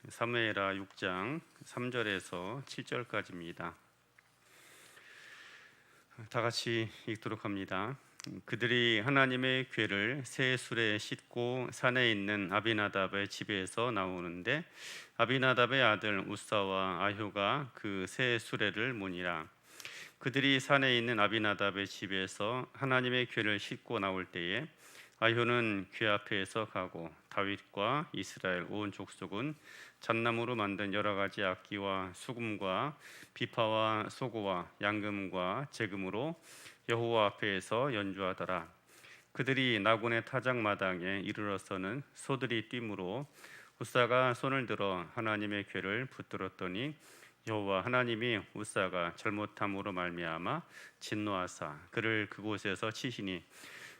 사무엘하 6장 3절에서 7절까지입니다. 다 같이 읽도록 합니다. 그들이 하나님의 궤를 새 수레에 싣고 산에 있는 아비나답의 집에서 나오는데 아비나답의 아들 우사와 아효가 그 새 수레를 모니라. 그들이 산에 있는 아비나답의 집에서 하나님의 궤를 싣고 나올 때에 아효는 궤 앞에서 가고 다윗과 이스라엘 온 족속은 잣나무로 만든 여러 가지 악기와 수금과 비파와 소고와 양금과 제금으로 여호와 앞에서 연주하더라. 그들이 나곤의 타작마당에 이르러서는 소들이 뛰므로 우사가 손을 들어 하나님의 궤를 붙들었더니 여호와 하나님이 우사가 잘못함으로 말미암아 진노하사 그를 그곳에서 치시니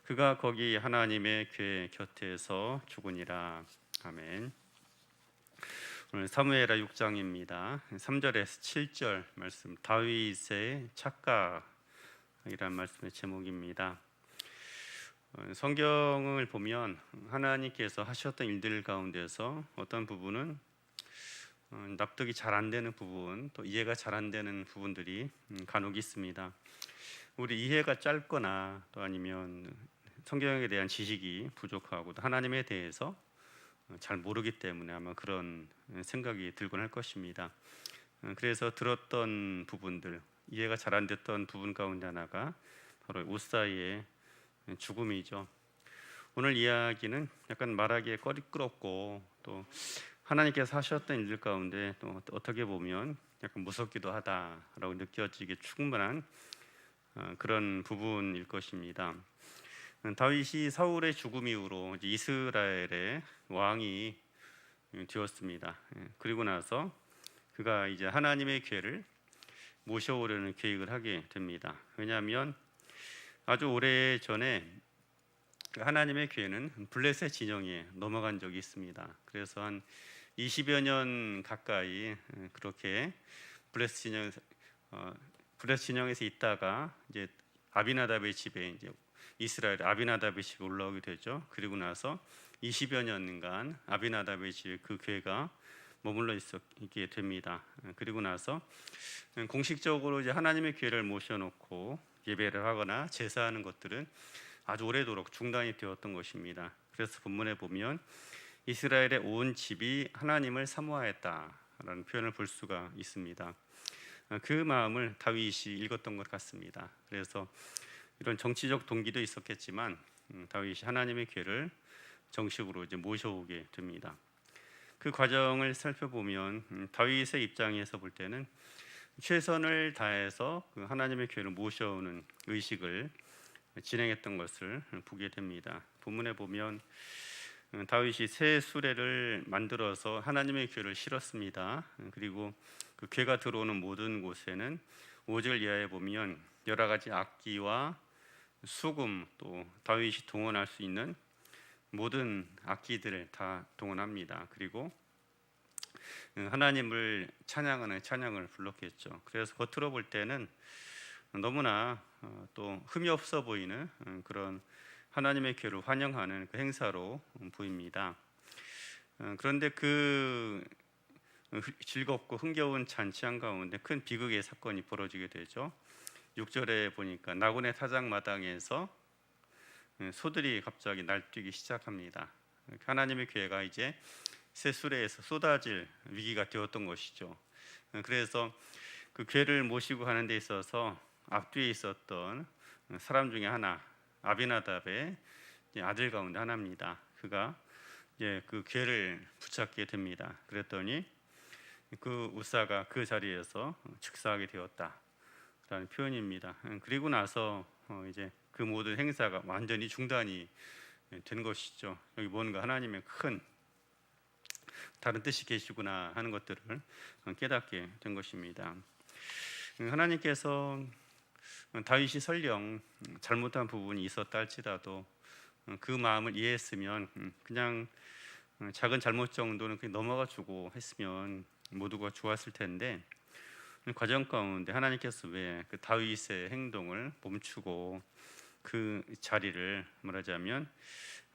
그가 거기 하나님의 궤 곁에서 죽으니라. 아멘. 오늘 사무엘하 6장입니다. 3절에서 7절 말씀, 다윗의 착각이란 말씀의 제목입니다. 성경을 보면 하나님께서 하셨던 일들 가운데서 어떤 부분은 납득이 잘 안 되는 부분, 또 이해가 잘 안 되는 부분들이 간혹 있습니다. 우리 이해가 짧거나 또 아니면 성경에 대한 지식이 부족하고 또 하나님에 대해서 잘 모르기 때문에 아마 그런 생각이 들곤 할 것입니다. 그래서 들었던 부분들, 이해가 잘 안 됐던 부분 가운데 하나가 바로 우사의 죽음이죠. 오늘 이야기는 약간 말하기에 꺼리끄럽고 또 하나님께서 하셨던 일들 가운데 또 어떻게 보면 약간 무섭기도 하다라고 느껴지기 충분한 그런 부분일 것입니다. 다윗이 사울의 죽음 이후로 이스라엘의 왕이 되었습니다. 그리고 나서 그가 이제 하나님의 궤를 모셔오려는 계획을 하게 됩니다. 왜냐하면 아주 오래 전에 하나님의 궤는 블레셋 진영에 넘어간 적이 있습니다. 그래서 한 20여 년 가까이 그렇게 블레셋 진영에서 있다가 이제 아비나답의 집에 이제 이스라엘 아비나답의 집에 올라오게 되죠. 그리고 나서 20여 년간 아비나답의 집에 그 궤가 머물러 있게 됩니다. 그리고 나서 공식적으로 이제 하나님의 궤를 모셔놓고 예배를 하거나 제사하는 것들은 아주 오래도록 중단이 되었던 것입니다. 그래서 본문에 보면 이스라엘의 온 집이 하나님을 사모하였다라는 표현을 볼 수가 있습니다. 그 마음을 다윗이 읽었던 것 같습니다. 그래서 이런 정치적 동기도 있었겠지만 다윗이 하나님의 궤를 정식으로 이제 모셔오게 됩니다. 그 과정을 살펴보면 다윗의 입장에서 볼 때는 최선을 다해서 그 하나님의 궤를 모셔오는 의식을 진행했던 것을 보게 됩니다. 본문에 보면 다윗이 새 수레를 만들어서 하나님의 궤를 실었습니다. 그리고 그 궤가 들어오는 모든 곳에는 5절 이하에 보면 여러 가지 악기와 수금 또 다윗이 동원할 수 있는 모든 악기들을 다 동원합니다. 그리고 하나님을 찬양하는 찬양을 불렀겠죠. 그래서 겉으로 볼 때는 너무나 또 흠이 없어 보이는 그런 하나님의 궤를 환영하는 그 행사로 보입니다. 그런데 그 즐겁고 흥겨운 잔치한 가운데 큰 비극의 사건이 벌어지게 되죠. 6절에 보니까 나곤의 타작마당에서 소들이 갑자기 날뛰기 시작합니다. 하나님의 궤가 이제 새 수레에서 쏟아질 위기가 되었던 것이죠. 그래서 그 궤를 모시고 가는 데 있어서 앞뒤에 있었던 사람 중에 하나, 아비나답의 아들 가운데 하나입니다. 그가 이제 그 궤를 붙잡게 됩니다. 그랬더니 그 우사가 그 자리에서 즉사하게 되었다라는 표현입니다. 그리고 나서 이제 그 모든 행사가 완전히 중단이 된 것이죠. 여기 뭔가 하나님의 큰 다른 뜻이 계시구나 하는 것들을 깨닫게 된 것입니다. 하나님께서 다윗이 설령 잘못한 부분이 있었다 할지라도 그 마음을 이해했으면 그냥 작은 잘못 정도는 그냥 넘어가 주고 했으면 모두가 좋았을 텐데 과정 가운데 하나님께서 왜 그 다윗의 행동을 멈추고 그 자리를 말하자면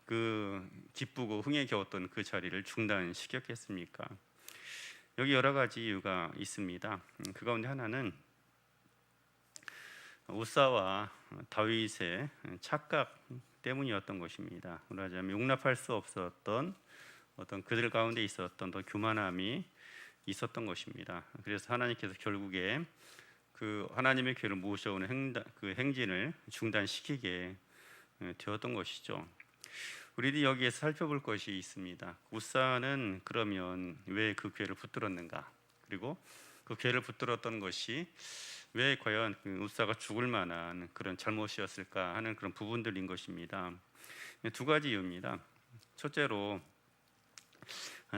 그 기쁘고 흥에 겨웠던 그 자리를 중단시켰겠습니까? 여기 여러 가지 이유가 있습니다. 그 가운데 하나는 우사와 다윗의 착각 때문이었던 것입니다. 말하자면 용납할 수 없었던 어떤 그들 가운데 있었던 더 교만함이 있었던 것입니다. 그래서 하나님께서 결국에 그 하나님의 교회를 모셔오는 그 행진을 중단시키게 되었던 것이죠. 우리들이 여기에서 살펴볼 것이 있습니다. 우사는 그러면 왜 그 교회를 붙들었는가? 그리고 그 교회를 붙들었던 것이 왜 과연 그 우사가 죽을 만한 그런 잘못이었을까 하는 그런 부분들인 것입니다. 두 가지 이유입니다. 첫째로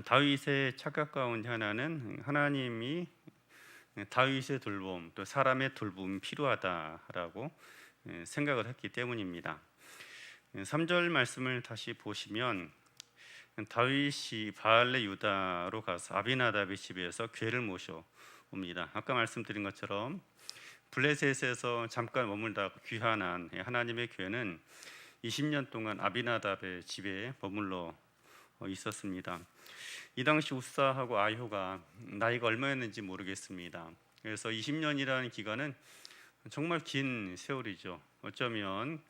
다윗의 착각 가운데 하나는 하나님이 다윗의 돌봄 또 사람의 돌봄이 필요하다라고 생각을 했기 때문입니다. 3절 말씀을 다시 보시면 다윗이 바알레 유다로 가서 아비나답의 집에서 괴를 모셔옵니다. 아까 말씀드린 것처럼 블레셋에서 잠깐 머물다 귀환한 하나님의 괴는 20년 동안 아비나답의 집에 머물러 있었습니다. 이 당시 우사하고 아효가 나이가 얼마였는지 모르겠습니다. 그래서 20년이라는 기간은 정말 긴 세월이죠. 어쩌면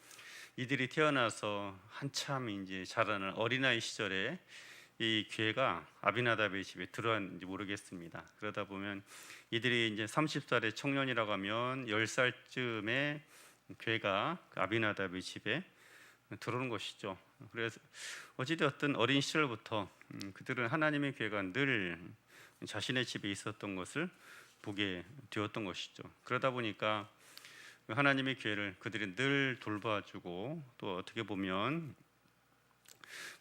이들이 태어나서 한참 이제 자라는 어린아이 시절에 이 괴가 아비나답의 집에 들어왔는지 모르겠습니다. 그러다 보면 이들이 이제 30살의 청년이라고 하면 10살쯤에 괴가 아비나답의 집에 들어오는 것이죠. 그래서 어찌되었든 어린 시절부터 그들은 하나님의 괴가 늘 자신의 집에 있었던 것을 보게 되었던 것이죠. 그러다 보니까 하나님의 괴를 그들이 늘 돌봐주고 또 어떻게 보면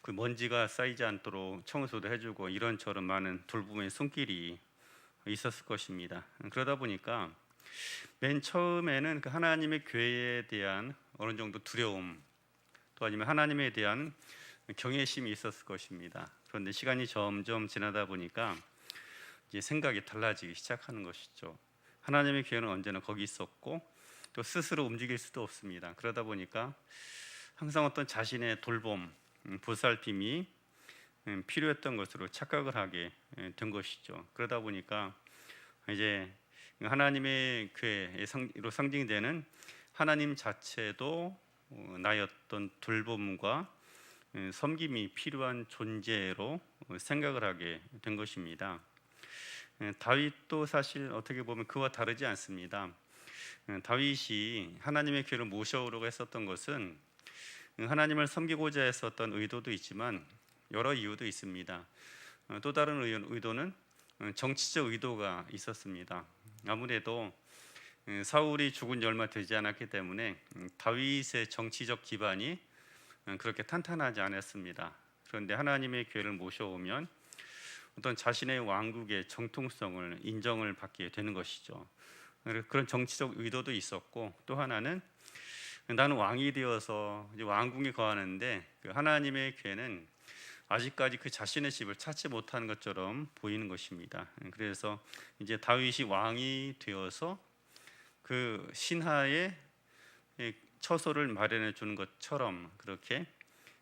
그 먼지가 쌓이지 않도록 청소도 해주고 이런저런 많은 돌봄의 손길이 있었을 것입니다. 그러다 보니까 맨 처음에는 그 하나님의 괴에 대한 어느 정도 두려움 또 아니면 하나님에 대한 경외심이 있었을 것입니다. 그런데 시간이 점점 지나다 보니까 이제 생각이 달라지기 시작하는 것이죠. 하나님의 괴는 언제나 거기 있었고 또 스스로 움직일 수도 없습니다. 그러다 보니까 항상 어떤 자신의 돌봄, 보살핌이 필요했던 것으로 착각을 하게 된 것이죠. 그러다 보니까 이제 하나님의 괴로 상징되는 하나님 자체도 나의 어떤 돌봄과 섬김이 필요한 존재로 생각을 하게 된 것입니다. 다윗도 사실 어떻게 보면 그와 다르지 않습니다. 다윗이 하나님의 괴를 모셔오려고 했었던 것은 하나님을 섬기고자 했었던 의도도 있지만 여러 이유도 있습니다. 또 다른 의도는 정치적 의도가 있었습니다. 아무래도 사울이 죽은 지 얼마 되지 않았기 때문에 다윗의 정치적 기반이 그렇게 탄탄하지 않았습니다. 그런데 하나님의 괴를 모셔오면 어떤 자신의 왕국의 정통성을 인정을 받게 되는 것이죠. 그런 정치적 의도도 있었고 또 하나는 나는 왕이 되어서 이제 왕궁에 거하는데 그 하나님의 괴는 아직까지 그 자신의 집을 찾지 못한 것처럼 보이는 것입니다. 그래서 이제 다윗이 왕이 되어서 그 신하의 처소를 마련해 주는 것처럼 그렇게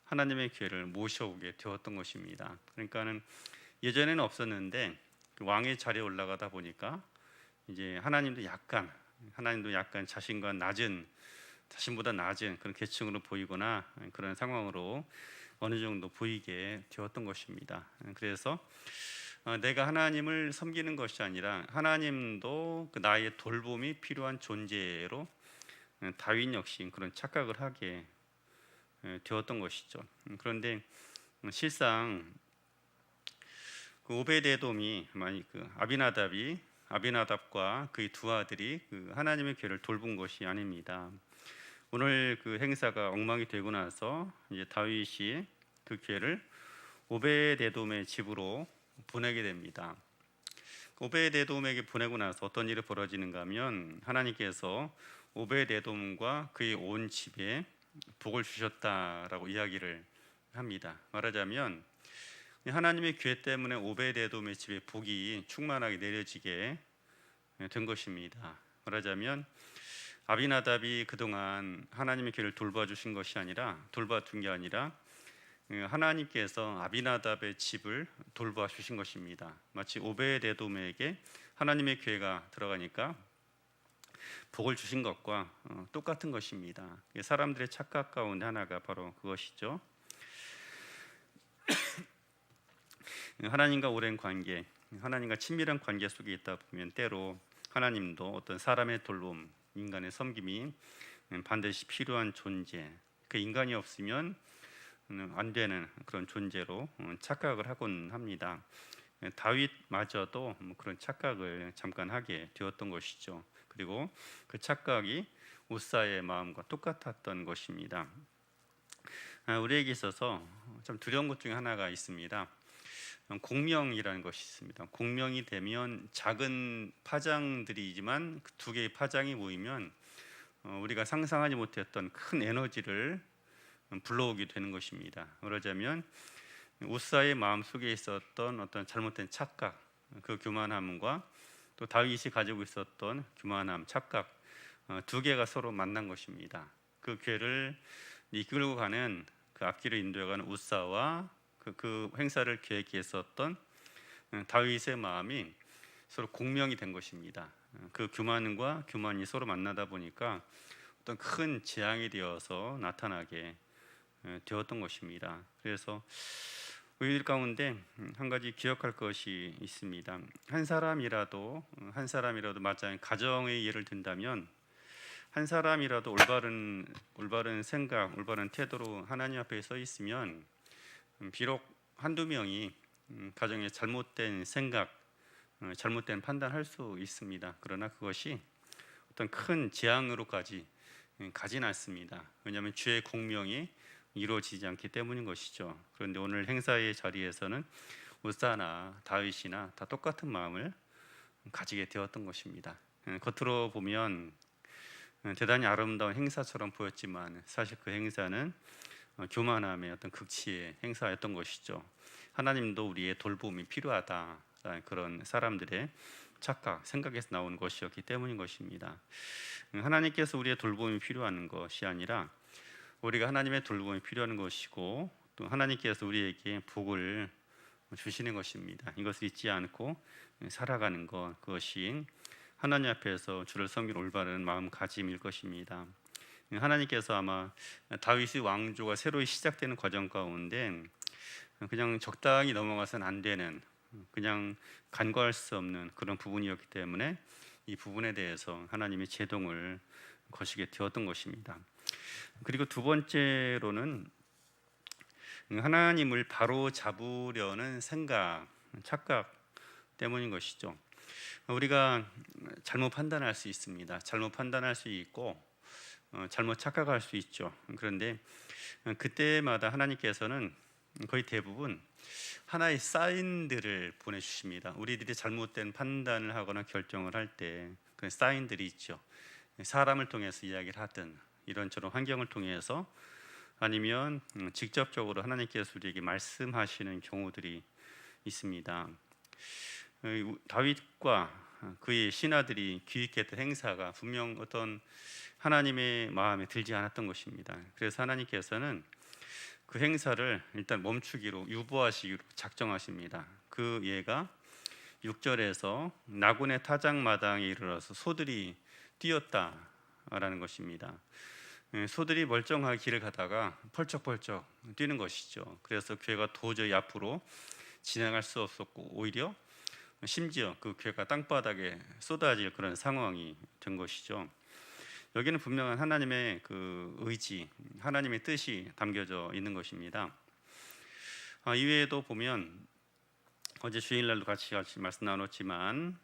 하나님의 괴를 모셔오게 되었던 것입니다. 그러니까는 예전에는 없었는데 그 왕의 자리에 올라가다 보니까 이제 하나님도 약간 자신보다 낮은 그런 계층으로 보이거나 그런 상황으로 어느 정도 보이게 되었던 것입니다. 그래서 내가 하나님을 섬기는 것이 아니라 하나님도 그 나의 돌봄이 필요한 존재로 다윗 역시 그런 착각을 하게 되었던 것이죠. 그런데 실상 그 오베데돔이 만약 그 아비나답과 그의 두 아들이 그 하나님의 괴를 돌본 것이 아닙니다. 오늘 그 행사가 엉망이 되고 나서 이제 다윗이 그 괴를 오베데돔의 집으로 보내게 됩니다. 오베데돔에게 보내고 나서 어떤 일이 벌어지는가 하면 하나님께서 오베데돔과 그의 온 집에 복을 주셨다라고 이야기를 합니다. 말하자면 하나님의 괴 때문에 오베데돔의 집에 복이 충만하게 내려지게 된 것입니다. 말하자면 아비나답이 그동안 하나님의 괴를 돌봐준 게 아니라 하나님께서 아비나답의 집을 돌봐 주신 것입니다. 마치 오베데돔에게 하나님의 교회가 들어가니까 복을 주신 것과 똑같은 것입니다. 사람들의 착각 가운데 하나가 바로 그것이죠. 하나님과 오랜 관계, 하나님과 친밀한 관계 속에 있다 보면 때로 하나님도 어떤 사람의 돌봄, 인간의 섬김이 반드시 필요한 존재, 그 인간이 없으면 안 되는 그런 존재로 착각을 하곤 합니다. 다윗마저도 그런 착각을 잠깐 하게 되었던 것이죠. 그리고 그 착각이 우사의 마음과 똑같았던 것입니다. 우리에게 있어서 참 두려운 것 중에 하나가 있습니다. 공명이라는 것이 있습니다. 공명이 되면 작은 파장들이지만 그 두 개의 파장이 모이면 우리가 상상하지 못했던 큰 에너지를 불러오게 되는 것입니다. 그러자면 우사의 마음 속에 있었던 어떤 잘못된 착각, 그 교만함과 또 다윗이 가지고 있었던 교만함, 착각 두 개가 서로 만난 것입니다. 그 괴를 이끌고 가는 그 앞길을 인도해가는 우사와 그 행사를 계획했었던 다윗의 마음이 서로 공명이 된 것입니다. 그 교만과 교만이 서로 만나다 보니까 어떤 큰 재앙이 되어서 나타나게 되었던 것입니다. 그래서 우리들 가운데 한 가지 기억할 것이 있습니다. 한 사람이라도 마찬가지 가정의 예를 든다면 한 사람이라도 올바른 생각, 올바른 태도로 하나님 앞에 서 있으면 비록 한두 명이 가정에 잘못된 생각, 잘못된 판단할 수 있습니다. 그러나 그것이 어떤 큰 재앙으로까지 가진 않습니다. 왜냐하면 주의 공명이 이루어지지 않기 때문인 것이죠. 그런데 오늘 행사의 자리에서는 우사나 다윗이나 다 똑같은 마음을 가지게 되었던 것입니다. 겉으로 보면 대단히 아름다운 행사처럼 보였지만 사실 그 행사는 교만함의 어떤 극치의 행사였던 것이죠. 하나님도 우리의 돌봄이 필요하다라는 그런 사람들의 착각, 생각에서 나온 것이었기 때문인 것입니다. 하나님께서 우리의 돌봄이 필요한 것이 아니라 우리가 하나님의 돌봄이 필요한 것이고 또 하나님께서 우리에게 복을 주시는 것입니다. 이것을 잊지 않고 살아가는 것, 그것이 하나님 앞에서 주를 섬기는 올바른 마음가짐일 것입니다. 하나님께서 아마 다윗의 왕조가 새로 시작되는 과정 가운데 그냥 적당히 넘어가서는 안 되는, 그냥 간과할 수 없는 그런 부분이었기 때문에 이 부분에 대해서 하나님이 제동을 거시게 되었던 것입니다. 그리고 두 번째로는 하나님을 바로 잡으려는 생각, 착각 때문인 것이죠. 우리가 잘못 판단할 수 있습니다. 잘못 판단할 수 있고 잘못 착각할 수 있죠. 그런데 그때마다 하나님께서는 거의 대부분 하나의 사인들을 보내주십니다. 우리들이 잘못된 판단을 하거나 결정을 할 때 그 사인들이 있죠. 사람을 통해서 이야기를 하든 이런저런 환경을 통해서 아니면 직접적으로 하나님께서 우리에게 말씀하시는 경우들이 있습니다. 다윗과 그의 신하들이 기획했던 행사가 분명 어떤 하나님의 마음에 들지 않았던 것입니다. 그래서 하나님께서는 그 행사를 일단 멈추기로, 유보하시기로 작정하십니다. 그 예가 6절에서 나곤의 타작마당에 이르러서 소들이 뛰었다라는 것입니다. 소들이 멀쩡하게 길을 가다가 펄쩍펄쩍 뛰는 것이죠. 그래서 괴가 도저히 앞으로 진행할 수 없었고 오히려 심지어 그 괴가 땅바닥에 쏟아질 그런 상황이 된 것이죠. 여기는 분명한 하나님의 그 의지, 하나님의 뜻이 담겨져 있는 것입니다. 이외에도 보면 어제 주일날도 같이 말씀 나눴지만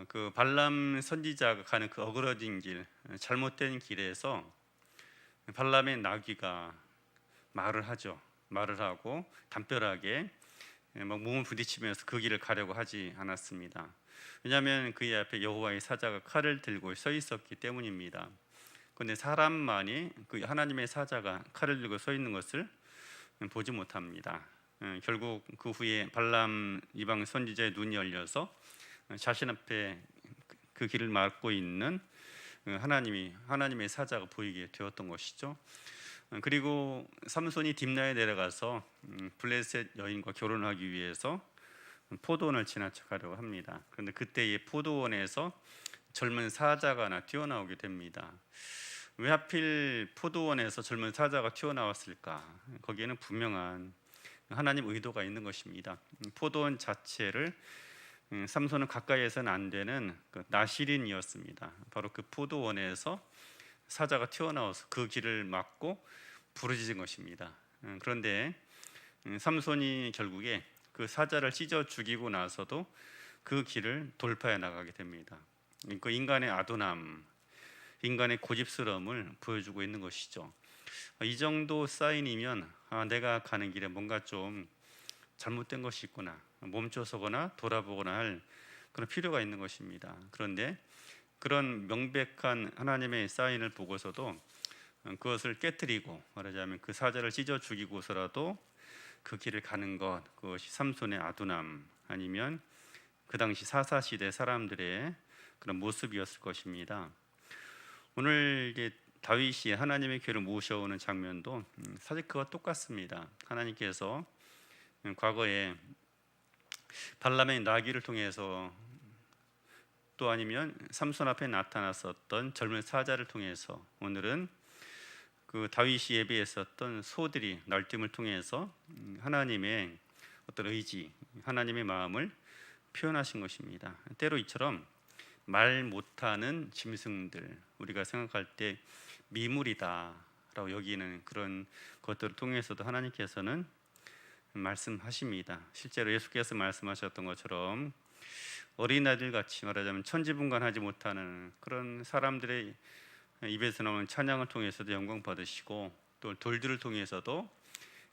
그 발람 선지자가 가는 그 어그러진 길, 잘못된 길에서 발람의 나귀가 말을 하죠. 말을 하고 담벼락에 막 몸을 부딪히면서 그 길을 가려고 하지 않았습니다. 왜냐하면 그의 앞에 여호와의 사자가 칼을 들고 서 있었기 때문입니다. 그런데 사람만이 그 하나님의 사자가 칼을 들고 서 있는 것을 보지 못합니다. 결국 그 후에 발람 이방 선지자의 눈이 열려서 자신 앞에 그 길을 막고 있는 하나님의 사자가 보이게 되었던 것이죠. 그리고 삼손이 딥나에 내려가서 블레셋 여인과 결혼하기 위해서 포도원을 지나쳐가려고 합니다. 그런데 그때 이 포도원에서 젊은 사자가 하나 튀어나오게 됩니다. 왜 하필 포도원에서 젊은 사자가 튀어나왔을까? 거기에는 분명한 하나님 의도가 있는 것입니다. 포도원 자체를 삼손은 가까이에서는 안 되는 그 나실인이었습니다. 바로 그 포도원에서 사자가 튀어나와서 그 길을 막고 부르짖은 것입니다. 그런데 삼손이 결국에 그 사자를 찢어 죽이고 나서도 그 길을 돌파해 나가게 됩니다. 그 인간의 아도남, 인간의 고집스러움을 보여주고 있는 것이죠. 이 정도 사인이면 내가 가는 길에 뭔가 좀 잘못된 것이 있구나, 멈춰서거나 돌아보거나 할 그런 필요가 있는 것입니다. 그런데 그런 명백한 하나님의 사인을 보고서도 그것을 깨뜨리고, 말하자면 그 사자를 찢어 죽이고서라도 그 길을 가는 것, 그것이 삼손의 아두남, 아니면 그 당시 사사시대 사람들의 그런 모습이었을 것입니다. 오늘 이게 다윗이 하나님의 귀를 모셔오는 장면도 사실 그와 똑같습니다. 하나님께서 과거에 발람의 나귀를 통해서, 또 아니면 삼손 앞에 나타났었던 젊은 사자를 통해서, 오늘은 그 다윗이 예배했었던 소들이 날뛰음을 통해서 하나님의 어떤 의지, 하나님의 마음을 표현하신 것입니다. 때로 이처럼 말 못하는 짐승들, 우리가 생각할 때 미물이다라고 여기는 그런 것들을 통해서도 하나님께서는 말씀하십니다. 실제로 예수께서 말씀하셨던 것처럼 어린아이들 같이, 말하자면 천지분간하지 못하는 그런 사람들의 입에서 나오는 찬양을 통해서도 영광 받으시고, 또 돌들을 통해서도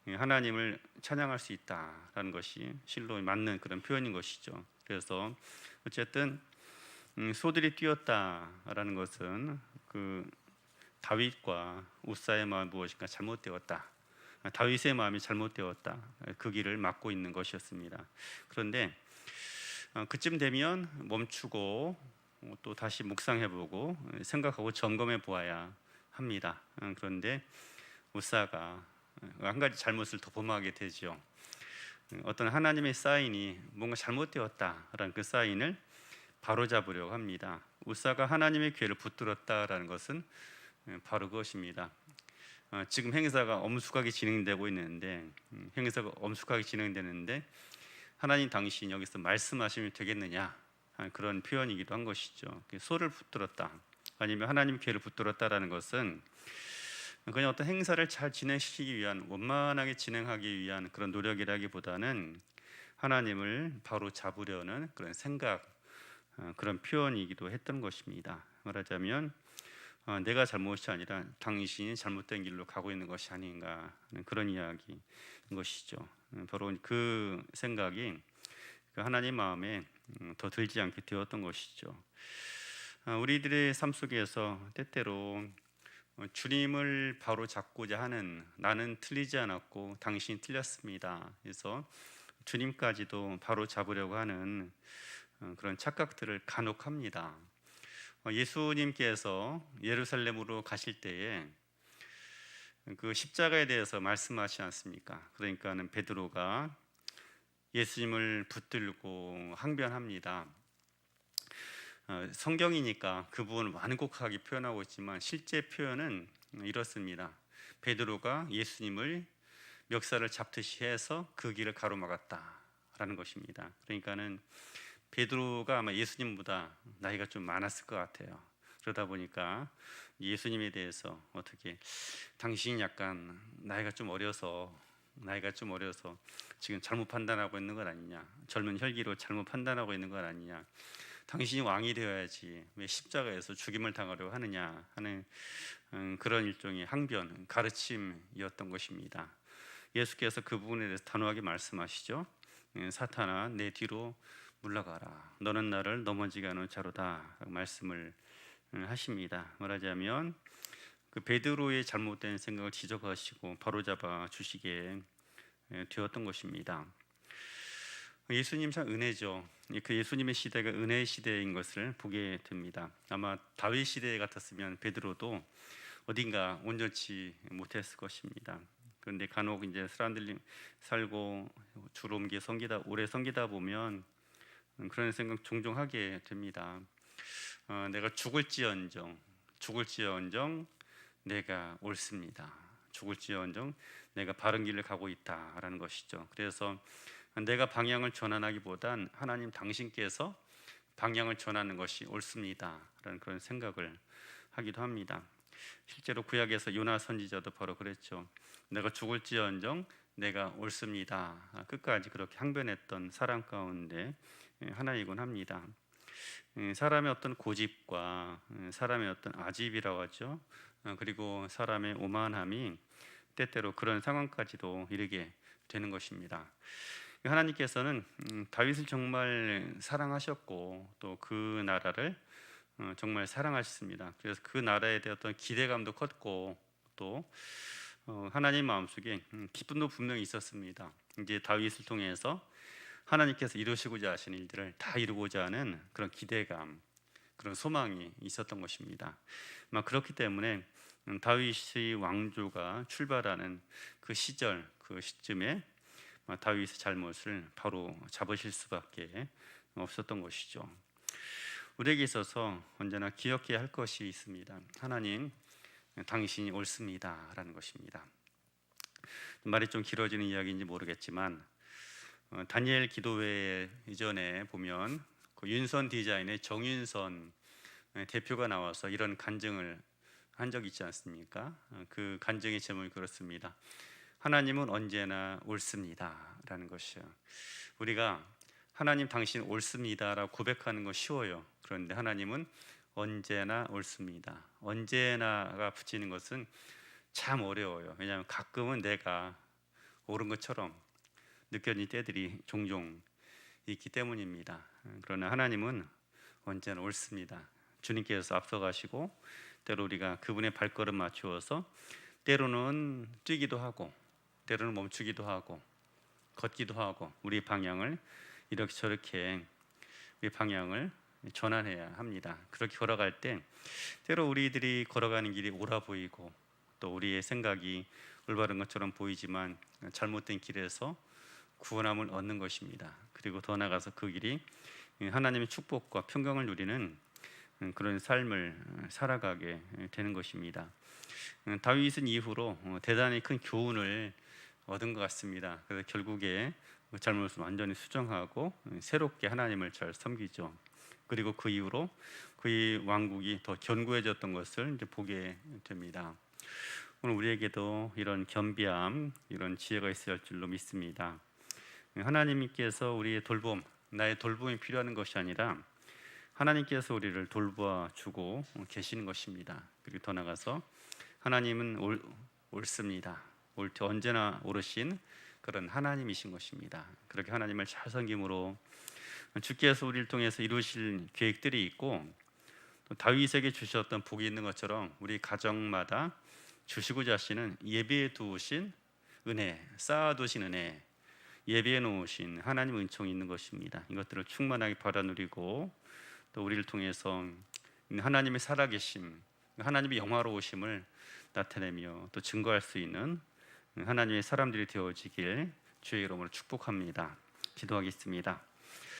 하나님을 찬양할 수 있다라는 것이 실로 맞는 그런 표현인 것이죠. 그래서 어쨌든 소들이 뛰었다라는 것은 그 다윗과 우사의 마음이 무엇인가 잘못되었다, 다윗의 마음이 잘못되었다, 그 길을 막고 있는 것이었습니다. 그런데 그쯤 되면 멈추고 또 다시 묵상해보고 생각하고 점검해 보아야 합니다. 그런데 우사가 한 가지 잘못을 더 범하게 되죠. 어떤 하나님의 사인이 뭔가 잘못되었다라는 그 사인을 바로잡으려고 합니다. 우사가 하나님의 귀를 붙들었다라는 것은 바로 그것입니다. 지금 행사가 엄숙하게 진행되고 있는데, 행사가 엄숙하게 진행되는데 하나님 당신 여기서 말씀하시면 되겠느냐, 그런 표현이기도 한 것이죠. 소를 붙들었다, 아니면 하나님 귀를 붙들었다라는 것은 그냥 어떤 행사를 잘 진행시키기 위한, 원만하게 진행하기 위한 그런 노력이라기보다는 하나님을 바로 잡으려는 그런 생각, 그런 표현이기도 했던 것입니다. 말하자면 내가 잘못이 아니라 당신이 잘못된 길로 가고 있는 것이 아닌가 하는 그런 이야기인 것이죠. 바로 그 생각이 하나님 마음에 더 들지 않게 되었던 것이죠. 우리들의 삶 속에서 때때로 주님을 바로 잡고자 하는, 나는 틀리지 않았고 당신이 틀렸습니다, 그래서 주님까지도 바로 잡으려고 하는 그런 착각들을 간혹 합니다. 예수님께서 예루살렘으로 가실 때에 그 십자가에 대해서 말씀하시지 않습니까? 그러니까는 베드로가 예수님을 붙들고 항변합니다. 성경이니까 그 부분을 완곡하게 표현하고 있지만 실제 표현은 이렇습니다. 베드로가 예수님을 멱살을 잡듯이 해서 그 길을 가로막았다라는 것입니다. 그러니까는 베드로가 아마 예수님보다 나이가 좀 많았을 것 같아요. 그러다 보니까 예수님에 대해서 어떻게, 당신이 약간 나이가 좀 어려서 지금 잘못 판단하고 있는 것 아니냐, 젊은 혈기로 잘못 판단하고 있는 것 아니냐, 당신이 왕이 되어야지 왜 십자가에서 죽임을 당하려고 하느냐 하는 그런 일종의 항변, 가르침이었던 것입니다. 예수께서 그 부분에 대해서 단호하게 말씀하시죠. 사탄아, 내 뒤로 물러가라, 너는 나를 넘어지게 하는 자로다, 말씀을 하십니다. 말하자면 그 베드로의 잘못된 생각을 지적하시고 바로잡아 주시게 되었던 것입니다. 예수님 참 은혜죠. 그 예수님의 시대가 은혜의 시대인 것을 보게 됩니다. 아마 다윗 시대 같았으면 베드로도 어딘가 온전치 못했을 것입니다. 그런데 간혹 이제 사람들이 살고 주로 옮겨 섬기다 오래 섬기다 보면 그런 생각 종종 하게 됩니다. 내가 죽을지언정 내가 옳습니다. 죽을지언정 내가 바른 길을 가고 있다라는 것이죠. 그래서 내가 방향을 전환하기보단 하나님 당신께서 방향을 전하는 것이 옳습니다라는 그런 생각을 하기도 합니다. 실제로 구약에서 요나 선지자도 바로 그랬죠. 내가 죽을지언정 내가 옳습니다. 끝까지 그렇게 항변했던 사람 가운데 하나이곤 합니다. 사람의 어떤 고집과 사람의 어떤 아집이라고 하죠. 그리고 사람의 오만함이 때때로 그런 상황까지도 이르게 되는 것입니다. 하나님께서는 다윗을 정말 사랑하셨고 또 그 나라를 정말 사랑하셨습니다. 그래서 그 나라에 대한 어떤 기대감도 컸고 또 하나님 마음속에 기쁨도 분명히 있었습니다. 이제 다윗을 통해서 하나님께서 이루시고자 하신 일들을 다 이루고자 하는 그런 기대감, 그런 소망이 있었던 것입니다. 그렇기 때문에 다윗의 왕조가 출발하는 그 시절, 그 시점에 다윗의 잘못을 바로 잡으실 수밖에 없었던 것이죠. 우리에게 있어서 언제나 기억해야 할 것이 있습니다. 하나님, 당신이 옳습니다라는 것입니다. 말이 좀 길어지는 이야기인지 모르겠지만 다니엘 기도회 이전에 보면 그 윤선 디자인의 정윤선 대표가 나와서 이런 간증을 한 적이 있지 않습니까? 그 간증의 제목이 그렇습니다. 하나님은 언제나 옳습니다라는 것이요. 우리가 하나님 당신 옳습니다라고 고백하는 건 쉬워요. 그런데 하나님은 언제나 옳습니다. 언제나가 붙이는 것은 참 어려워요. 왜냐하면 가끔은 내가 옳은 것처럼 느껴지는 때들이 종종 있기 때문입니다. 그러나 하나님은 언제나 옳습니다. 주님께서 앞서가시고 때로 우리가 그분의 발걸음 맞추어서 때로는 뛰기도 하고 때로는 멈추기도 하고 걷기도 하고 우리 방향을 이렇게 저렇게 우리 방향을 전환해야 합니다. 그렇게 걸어갈 때 때로 우리들이 걸어가는 길이 옳아 보이고 또 우리의 생각이 올바른 것처럼 보이지만 잘못된 길에서 구원함을 얻는 것입니다. 그리고 더 나아가서 그 길이 하나님의 축복과 평강을 누리는 그런 삶을 살아가게 되는 것입니다. 다윗은 이후로 대단히 큰 교훈을 얻은 것 같습니다. 그래서 결국에 잘못을 완전히 수정하고 새롭게 하나님을 잘 섬기죠. 그리고 그 이후로 그의 왕국이 더 견고해졌던 것을 이제 보게 됩니다. 오늘 우리에게도 이런 겸비함, 이런 지혜가 있어야 할 줄로 믿습니다. 하나님께서 우리의 돌봄, 나의 돌봄이 필요한 것이 아니라 하나님께서 우리를 돌보아 주고 계시는 것입니다. 그리고 더 나아가서 하나님은 옳습니다. 언제나 옳으신 그런 하나님이신 것입니다. 그렇게 하나님을 잘 섬김으로 주께서 우리를 통해서 이루실 계획들이 있고 또 다윗에게 주셨던 복이 있는 것처럼 우리 가정마다 주시고자 하시는 예비해 두신 은혜, 쌓아두신 은혜, 예비해 놓으신 하나님 은총이 있는 것입니다. 이것들을 충만하게 받아 누리고 또 우리를 통해서 하나님의 살아계심, 하나님의 영화로우심을 나타내며 또 증거할 수 있는 하나님의 사람들이 되어지길 주의 이름으로 축복합니다. 기도하겠습니다.